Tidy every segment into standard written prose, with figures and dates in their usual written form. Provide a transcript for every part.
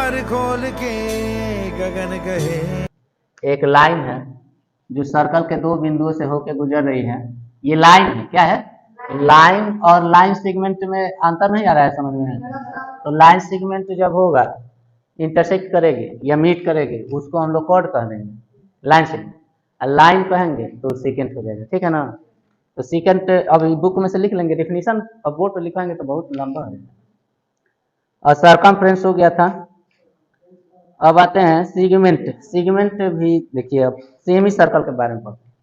द्वार खोल के गगन कहे। एक लाइन है जो सर्कल के दो बिंदुओं से होकर गुजर रही है। ये लाइन है, क्या है? लाइन और लाइन सेगमेंट में अंतर नहीं आ रहा है समझ में? तो लाइन सेगमेंट जब होगा इंटरसेक्ट करेगी या मीट करेगी उसको हम लोग कॉर्ड कह देंगे, लाइन सेगमेंट। लाइन कहेंगे तो सेकेंड हो जाएगा, ठीक है ना? तो सेकेंड अभी बुक में से लिख लेंगे डेफिनेशन, अब बोर्ड पर लिखाएंगे तो बहुत लंबा है। और सरकमफ्रेंस हो गया था। अब आते हैं सेगमेंट। सेगमेंट भी देखिए, अब सेमी सर्कल के बारे में पढ़ते हैं।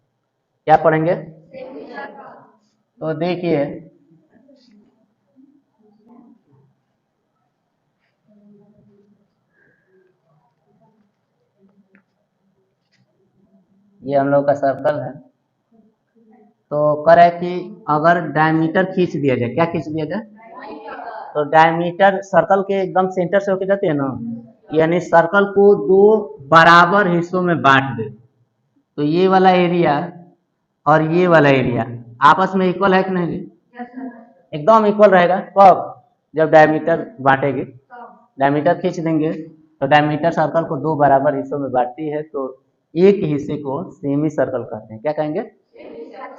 क्या पढ़ेंगे? तो देखिए ये हम लोग का सर्कल है। तो करे कि अगर डायमीटर खींच दिया जाए, क्या खींच दिया जाए? तो डायमीटर सर्कल के एकदम सेंटर से होके जाती है ना, यानी सर्कल को दो बराबर हिस्सों में बांट दे। तो ये वाला एरिया और ये वाला एरिया आपस में इक्वल है कि नहीं? एकदम इक्वल रहेगा। कब? जब डायमीटर बांटेगी, डायमीटर खींच देंगे तो डायमीटर सर्कल को दो बराबर हिस्सों में बांटती है, तो एक हिस्से को सेमी सर्कल कहते हैं। क्या कहेंगे?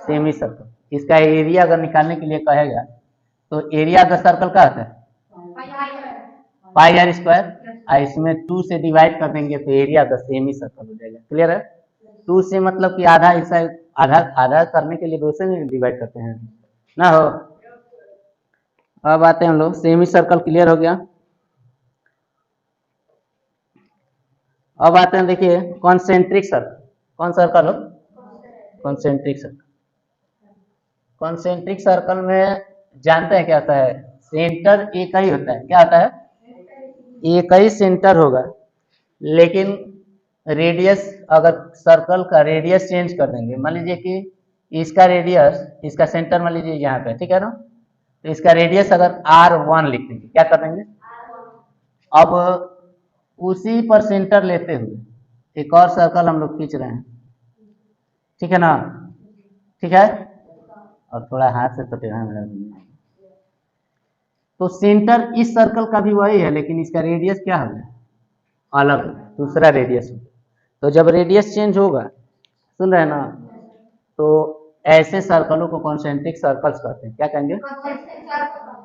Semi circle. इसका एरिया अगर निकालने के लिए कहेगा तो एरिया ऑफ द सर्कल क्या होता है? पाई आर स्क्वायर। इसमें 2 से डिवाइड कर देंगे तो area of the semi circle हो जाएगा। क्लियर है? 2 से मतलब कि आधा हिस्सा, आधा आधा करने के लिए 2 से नहीं डिवाइड करते हैं ना हो। अब आते हैं हम लोग सेमी सर्कल। क्लियर हो गया? अब आते हैं देखिए कॉन्सेंट्रिक सर्कल। कौन सर्कल हो? Concentric circle. कॉन्सेंट्रिक सर्कल में जानते हैं क्या होता है? सेंटर एक ही होता है। क्या होता है? एक ही सेंटर होगा, लेकिन रेडियस, अगर सर्कल का रेडियस चेंज कर देंगे, मान लीजिए कि इसका रेडियस, इसका सेंटर मान लीजिए यहाँ पे, ठीक है ना? तो इसका रेडियस अगर R1 लिख देंगे, क्या कर देंगे? अब उसी पर सेंटर लेते हुए एक और सर्कल हम लोग खींच रहे हैं, ठीक है ना? ठीक है? और थोड़ा हाथ से तो टेढ़ा मेढ़ा भी है। तो सेंटर इस सर्कल का भी वही है, लेकिन इसका रेडियस क्या हो गया? अलग, दूसरा रेडियस। तो जब रेडियस चेंज होगा, सुन रहे हैं ना, तो ऐसे सर्कलों को कॉन्सेंट्रिक सर्कल्स कहते हैं। क्या कहेंगे?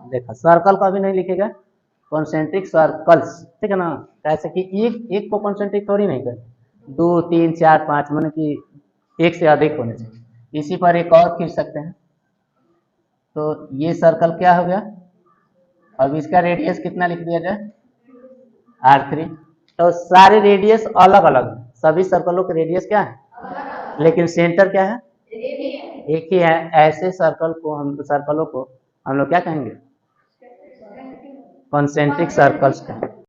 देखा, सर्कल का भी नहीं लिखेगा, कॉन्सेंट्रिक सर्कल्स, ठीक है ना? ऐसे कि एक एक को कॉन्सेंट्रिक थोड़ी नहीं कर, 2 3 4 5 माने कि एक से अधिक होने चाहिए। इसी पर एक और खींच सकते हैं। तो ये सर्कल क्या हो गया? अब इसका रेडियस कितना लिख दिया जाए? R3। तो सारे रेडियस अलग अलग है, सभी सर्कलों के रेडियस क्या है, लेकिन सेंटर क्या है? एक ही है। ऐसे सर्कलों को हम लोग क्या कहेंगे? कॉन्सेंट्रिक सर्कल्स कहेंगे।